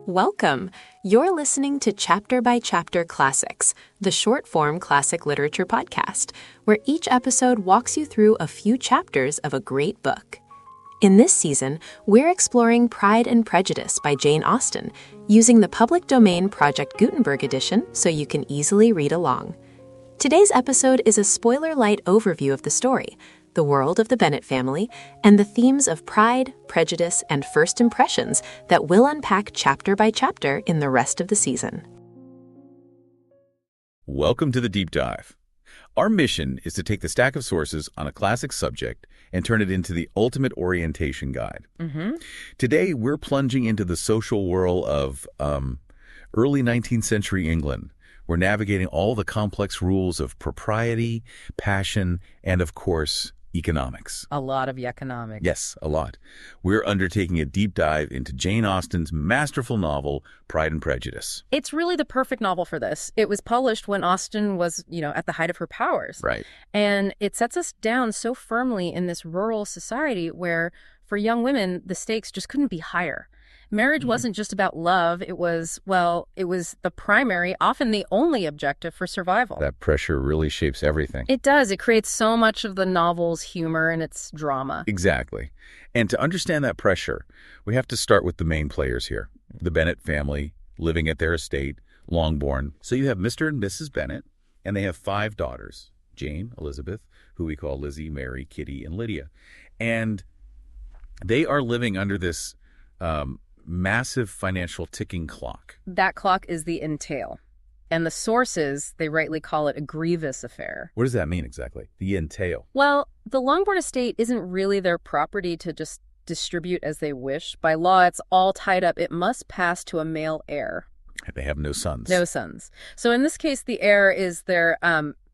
Welcome! You're listening to Chapter by Chapter Classics, the short-form classic literature podcast, where each episode walks you through a few chapters of a great book. In this season, we're exploring Pride and Prejudice by Jane Austen, using the public domain Project Gutenberg edition so you can easily read along. Today's episode is a spoiler-light overview of the story, the world of the Bennet family, and the themes of pride, prejudice, and first impressions that we'll unpack chapter by chapter in the rest of the season. Welcome to the Deep Dive. Our mission is to take the stack of sources on a classic subject and turn it into the ultimate orientation guide. Today, we're plunging into the social whirl of early 19th century England. We're navigating all the complex rules of propriety, passion, and, of course, economics. A lot of economics. Yes, a lot. We're undertaking a deep dive into Jane Austen's masterful novel, Pride and Prejudice. It's really the perfect novel for this. It was published when Austen was, at the height of her powers. Right. And it sets us down so firmly in this rural society where, for young women, the stakes just couldn't be higher. Marriage wasn't just about love. It was the primary, often the only objective for survival. That pressure really shapes everything. It does. It creates so much of the novel's humor and its drama. Exactly. And to understand that pressure, we have to start with the main players here. The Bennet family, living at their estate, Longbourn. So you have Mr. and Mrs. Bennet, and they have 5 daughters, Jane, Elizabeth, who we call Lizzie, Mary, Kitty, and Lydia. And they are living under this massive financial ticking clock. That clock is the entail. And the sources, they rightly call it a grievous affair. What does that mean exactly? The entail. Well, the Longbourn estate isn't really their property to just distribute as they wish. By law, it's all tied up. It must pass to a male heir. And they have no sons. No sons. So in this case, the heir is their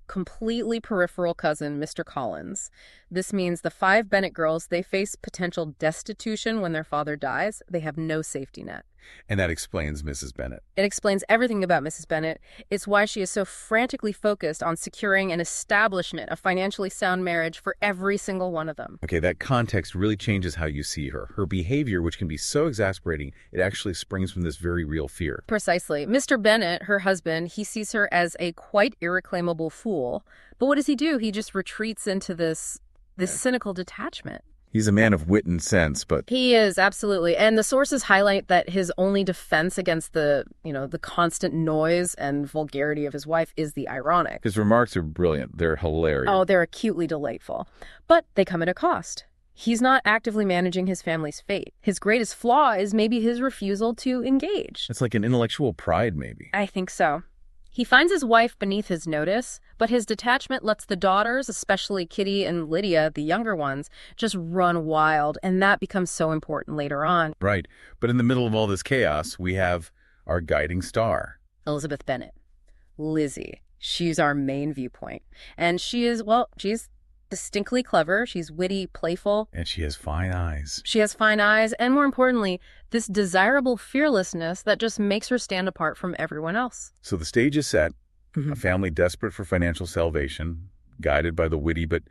completely peripheral cousin, Mr. Collins. This means the 5 Bennet girls, they face potential destitution when their father dies. They have no safety net. And that explains Mrs. Bennet. It explains everything about Mrs. Bennet. It's why she is so frantically focused on securing an establishment, a financially sound marriage for every single one of them. Okay, that context really changes how you see her. Her behavior, which can be so exasperating, it actually springs from this very real fear. Precisely. Mr. Bennet, her husband, he sees her as a quite irreclaimable fool. But what does he do? He just retreats into this cynical detachment. He's a man of wit and sense, but... He is, absolutely. And the sources highlight that his only defense against the constant noise and vulgarity of his wife is the ironic. His remarks are brilliant. They're hilarious. Oh, they're acutely delightful. But they come at a cost. He's not actively managing his family's fate. His greatest flaw is maybe his refusal to engage. It's like an intellectual pride, maybe. I think so. He finds his wife beneath his notice, but his detachment lets the daughters, especially Kitty and Lydia, the younger ones, just run wild, and that becomes so important later on. Right. But in the middle of all this chaos, we have our guiding star. Elizabeth Bennet. Lizzie. She's our main viewpoint. And she's distinctly clever. She's witty, playful. And she has fine eyes. She has fine eyes, and more importantly, this desirable fearlessness that just makes her stand apart from everyone else. So the stage is set. A family desperate for financial salvation, guided by the witty but,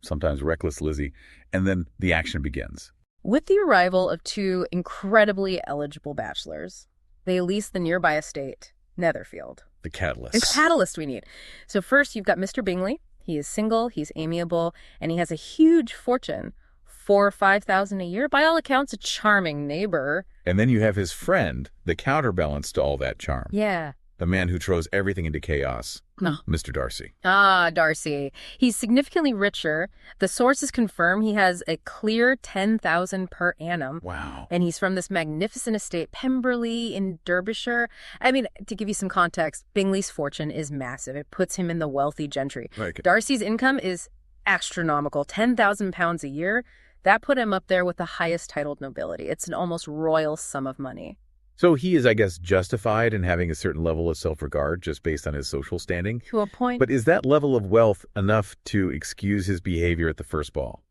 sometimes reckless Lizzie. And then the action begins. With the arrival of 2 incredibly eligible bachelors, they lease the nearby estate, Netherfield. The catalyst. The catalyst we need. So first, you've got Mr. Bingley. He is single, he's amiable, and he has a huge fortune. 4,000 or 5,000 a year. By all accounts, a charming neighbor. And then you have his friend, the counterbalance to all that charm. Yeah. The man who throws everything into chaos. No. Mr. Darcy. Ah, Darcy. He's significantly richer. The sources confirm he has a clear 10,000 per annum. Wow. And he's from this magnificent estate, Pemberley in Derbyshire. I mean, to give you some context, Bingley's fortune is massive. It puts him in the wealthy gentry. Right. Darcy's income is astronomical, £10,000 a year. That put him up there with the highest titled nobility. It's an almost royal sum of money. So he is, I guess, justified in having a certain level of self-regard just based on his social standing. To a point. But is that level of wealth enough to excuse his behavior at the first ball?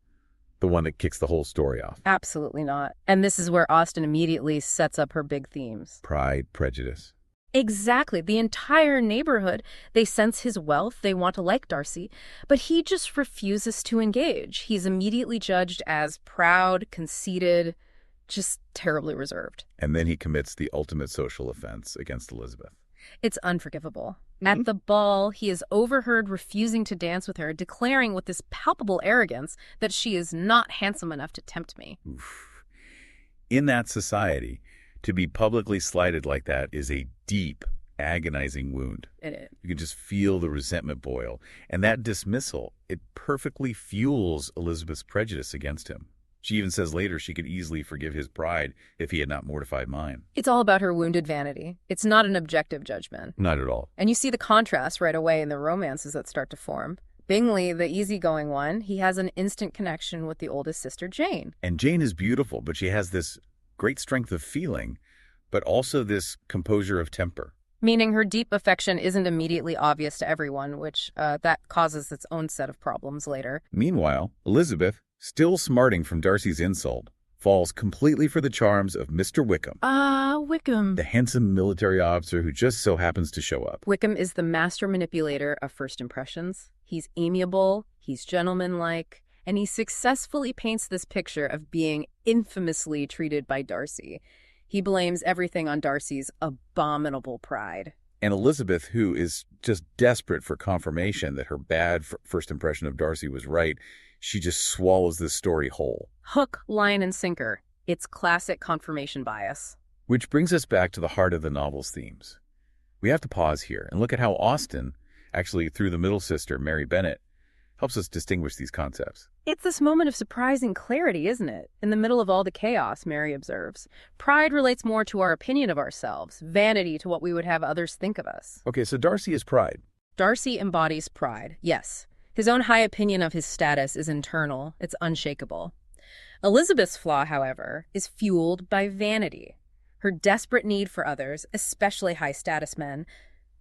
The one that kicks the whole story off? Absolutely not. And this is where Austen immediately sets up her big themes. Pride, prejudice. Exactly. The entire neighborhood, they sense his wealth. They want to like Darcy. But he just refuses to engage. He's immediately judged as proud, conceited, just terribly reserved. And then he commits the ultimate social offense against Elizabeth. It's unforgivable. At the ball, he is overheard refusing to dance with her, declaring with this palpable arrogance that she is not handsome enough to tempt me. Oof. In that society, to be publicly slighted like that is a deep, agonizing wound. You can just feel the resentment boil. And that dismissal, it perfectly fuels Elizabeth's prejudice against him. She even says later she could easily forgive his pride if he had not mortified mine. It's all about her wounded vanity. It's not an objective judgment. Not at all. And you see the contrast right away in the romances that start to form. Bingley, the easygoing one, he has an instant connection with the oldest sister, Jane. And Jane is beautiful, but she has this great strength of feeling, but also this composure of temper. Meaning her deep affection isn't immediately obvious to everyone, which that causes its own set of problems later. Meanwhile, Elizabeth, still smarting from Darcy's insult, falls completely for the charms of Mr. Wickham. Wickham. The handsome military officer who just so happens to show up. Wickham is the master manipulator of first impressions. He's amiable, he's gentlemanlike, and he successfully paints this picture of being infamously treated by Darcy. He blames everything on Darcy's abominable pride. And Elizabeth, who is just desperate for confirmation that her bad first impression of Darcy was right, she just swallows this story whole. Hook, line, and sinker. It's classic confirmation bias. Which brings us back to the heart of the novel's themes. We have to pause here and look at how Austen, actually through the middle sister, Mary Bennet, helps us distinguish these concepts. It's this moment of surprising clarity, isn't it? In the middle of all the chaos, Mary observes. Pride relates more to our opinion of ourselves, vanity to what we would have others think of us. Okay, so Darcy is pride. Darcy embodies pride, yes. His own high opinion of his status is internal, it's unshakable. Elizabeth's flaw, however, is fueled by vanity. Her desperate need for others, especially high-status men,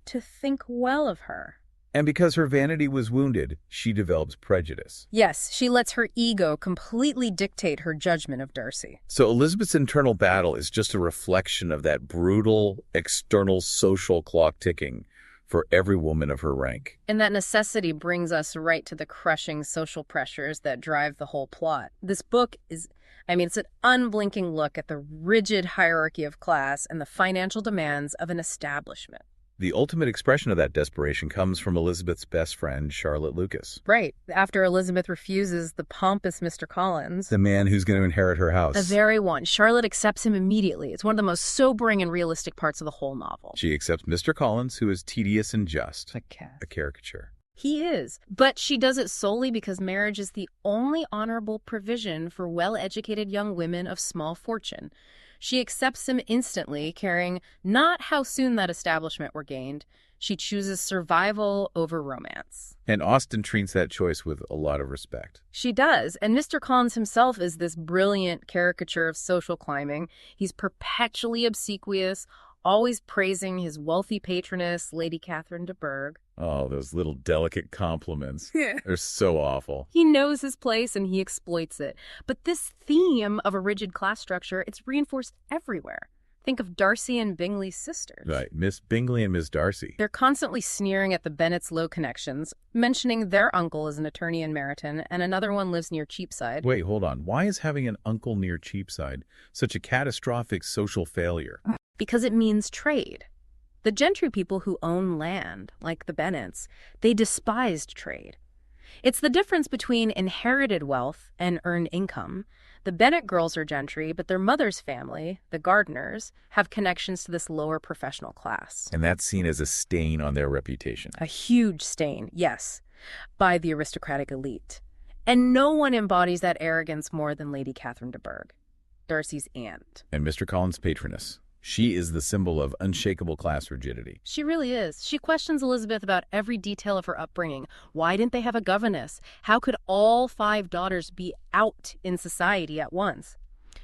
to think well of her. And because her vanity was wounded, she develops prejudice. Yes, she lets her ego completely dictate her judgment of Darcy. So Elizabeth's internal battle is just a reflection of that brutal, external social clock ticking for every woman of her rank. And that necessity brings us right to the crushing social pressures that drive the whole plot. This book is, it's an unblinking look at the rigid hierarchy of class and the financial demands of an establishment. The ultimate expression of that desperation comes from Elizabeth's best friend, Charlotte Lucas. Right. After Elizabeth refuses the pompous Mr. Collins. The man who's going to inherit her house. The very one. Charlotte accepts him immediately. It's one of the most sobering and realistic parts of the whole novel. She accepts Mr. Collins, who is tedious and just. A caricature. He is. But she does it solely because marriage is the only honorable provision for well-educated young women of small fortune. She accepts him instantly, caring not how soon that establishment were gained. She chooses survival over romance. And Austen treats that choice with a lot of respect. She does. And Mr. Collins himself is this brilliant caricature of social climbing. He's perpetually obsequious, always praising his wealthy patroness, Lady Catherine de Bourgh. Oh, those little delicate compliments. They're so awful. He knows his place and he exploits it. But this theme of a rigid class structure, it's reinforced everywhere. Think of Darcy and Bingley's sisters. Right, Miss Bingley and Miss Darcy. They're constantly sneering at the Bennets' low connections, mentioning their uncle is an attorney in Meryton and another one lives near Cheapside. Wait, hold on. Why is having an uncle near Cheapside such a catastrophic social failure? Because it means trade. The gentry people who own land, like the Bennets, they despised trade. It's the difference between inherited wealth and earned income. The Bennet girls are gentry, but their mother's family, the Gardiners, have connections to this lower professional class. And that's seen as a stain on their reputation. A huge stain, yes, by the aristocratic elite. And no one embodies that arrogance more than Lady Catherine de Bourgh, Darcy's aunt. And Mr. Collins' patroness. She is the symbol of unshakable class rigidity. She really is. She questions Elizabeth about every detail of her upbringing. Why didn't they have a governess? How could all 5 daughters be out in society at once?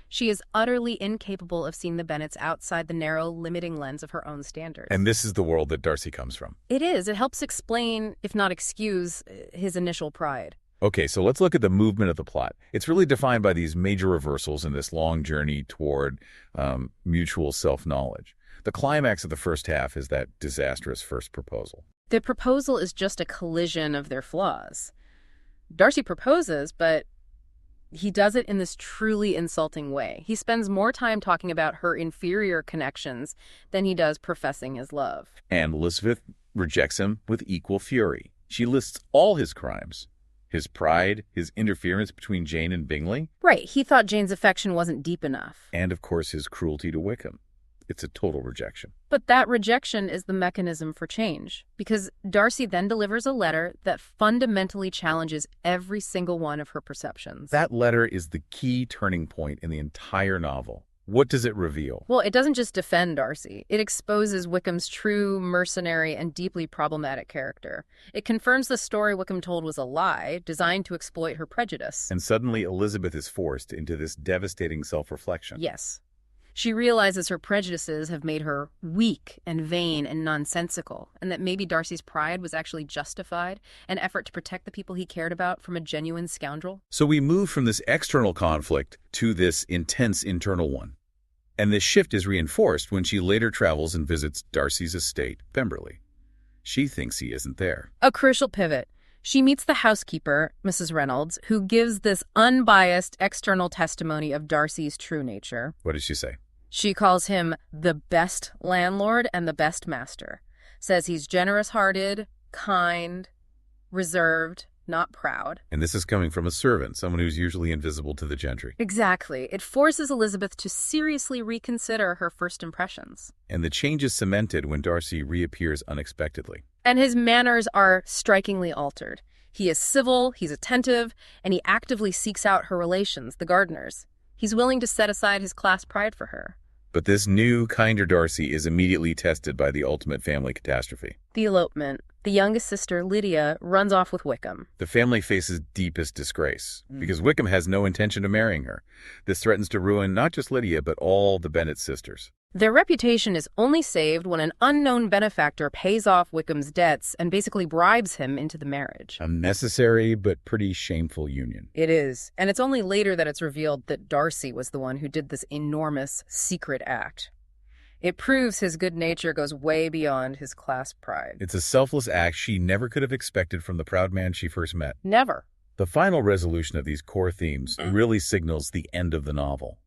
She is utterly incapable of seeing the Bennets outside the narrow, limiting lens of her own standards. And this is the world that Darcy comes from. It is. It helps explain, if not excuse, his initial pride. Okay, so let's look at the movement of the plot. It's really defined by these major reversals in this long journey toward mutual self-knowledge. The climax of the first half is that disastrous first proposal. The proposal is just a collision of their flaws. Darcy proposes, but He does it in this truly insulting way. He spends more time talking about her inferior connections than he does professing his love. And Elizabeth rejects him with equal fury. She lists all his crimes. His pride, his interference between Jane and Bingley. Right, he thought Jane's affection wasn't deep enough. And, of course, his cruelty to Wickham. It's a total rejection. But that rejection is the mechanism for change, because Darcy then delivers a letter that fundamentally challenges every single one of her perceptions. That letter is the key turning point in the entire novel. What does it reveal? Well, it doesn't just defend Darcy. It exposes Wickham's true, mercenary, and deeply problematic character. It confirms the story Wickham told was a lie, designed to exploit her prejudice. And suddenly Elizabeth is forced into this devastating self-reflection. Yes. She realizes her prejudices have made her weak and vain and nonsensical, and that maybe Darcy's pride was actually justified, an effort to protect the people he cared about from a genuine scoundrel. So we move from this external conflict to this intense internal one. And this shift is reinforced when she later travels and visits Darcy's estate, Pemberley. She thinks he isn't there. A crucial pivot. She meets the housekeeper, Mrs. Reynolds, who gives this unbiased external testimony of Darcy's true nature. What does she say? She calls him the best landlord and the best master. Says he's generous-hearted, kind, reserved, not proud. And this is coming from a servant, someone who's usually invisible to the gentry. Exactly. It forces Elizabeth to seriously reconsider her first impressions. And the change is cemented when Darcy reappears unexpectedly. And his manners are strikingly altered. He is civil, he's attentive, and he actively seeks out her relations, the Gardiners. He's willing to set aside his class pride for her. But this new, kinder Darcy is immediately tested by the ultimate family catastrophe. The elopement. The youngest sister, Lydia, runs off with Wickham. The family faces deepest disgrace because Wickham has no intention of marrying her. This threatens to ruin not just Lydia, but all the Bennet sisters. Their reputation is only saved when an unknown benefactor pays off Wickham's debts and basically bribes him into the marriage. A necessary but pretty shameful union. It is. And it's only later that it's revealed that Darcy was the one who did this enormous secret act. It proves his good nature goes way beyond his class pride. It's a selfless act she never could have expected from the proud man she first met. Never. The final resolution of these core themes really signals the end of the novel.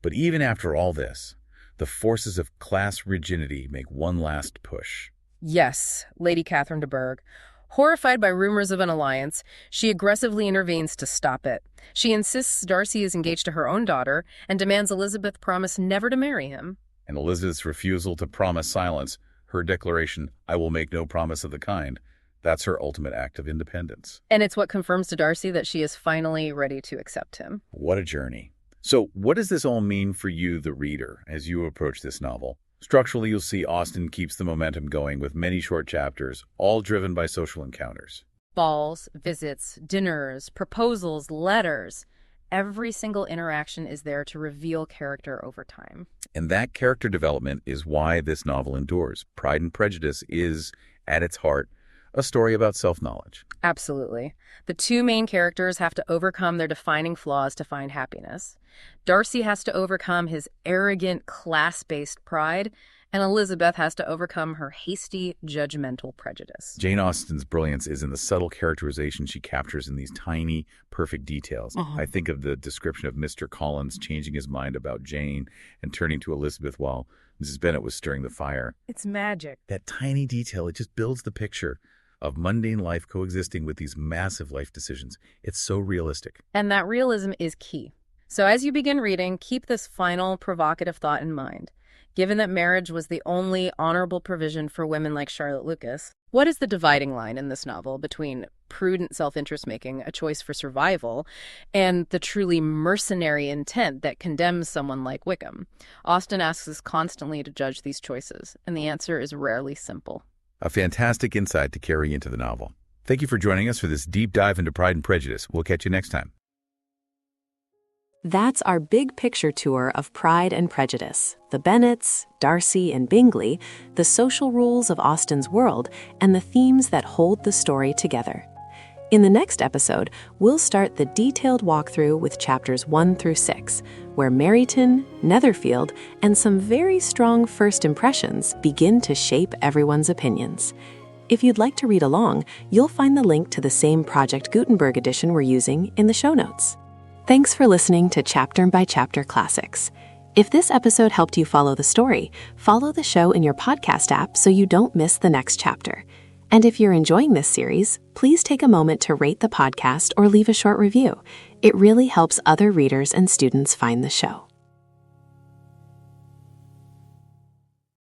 But even after all this, the forces of class rigidity make one last push. Yes, Lady Catherine de Bourgh. Horrified by rumors of an alliance, she aggressively intervenes to stop it. She insists Darcy is engaged to her own daughter and demands Elizabeth promise never to marry him. And Elizabeth's refusal to promise silence, her declaration, "I will make no promise of the kind," that's her ultimate act of independence. And it's what confirms to Darcy that she is finally ready to accept him. What a journey. So what does this all mean for you, the reader, as you approach this novel? Structurally, you'll see Austen keeps the momentum going with many short chapters, all driven by social encounters. Balls, visits, dinners, proposals, letters. Every single interaction is there to reveal character over time. And that character development is why this novel endures. Pride and Prejudice is, at its heart, a story about self-knowledge. Absolutely. The two main characters have to overcome their defining flaws to find happiness. Darcy has to overcome his arrogant, class-based pride, and Elizabeth has to overcome her hasty, judgmental prejudice. Jane Austen's brilliance is in the subtle characterization she captures in these tiny, perfect details. I think of the description of Mr. Collins changing his mind about Jane and turning to Elizabeth while Mrs. Bennet was stirring the fire. It's magic. That tiny detail, it just builds the picture of mundane life coexisting with these massive life decisions. It's so realistic. And that realism is key. So as you begin reading, keep this final provocative thought in mind. Given that marriage was the only honorable provision for women like Charlotte Lucas, what is the dividing line in this novel between prudent self-interest making, a choice for survival, and the truly mercenary intent that condemns someone like Wickham? Austen asks us constantly to judge these choices, and the answer is rarely simple. A fantastic insight to carry into the novel. Thank you for joining us for this deep dive into Pride and Prejudice. We'll catch you next time. That's our big picture tour of Pride and Prejudice, the Bennets, Darcy, and Bingley, the social rules of Austen's world, and the themes that hold the story together. In the next episode, we'll start the detailed walkthrough with chapters 1 through 6, where Meryton, Netherfield, and some very strong first impressions begin to shape everyone's opinions. If you'd like to read along, you'll find the link to the same Project Gutenberg edition we're using in the show notes. Thanks for listening to Chapter by Chapter Classics. If this episode helped you follow the story, follow the show in your podcast app so you don't miss the next chapter. And if you're enjoying this series, please take a moment to rate the podcast or leave a short review. It really helps other readers and students find the show.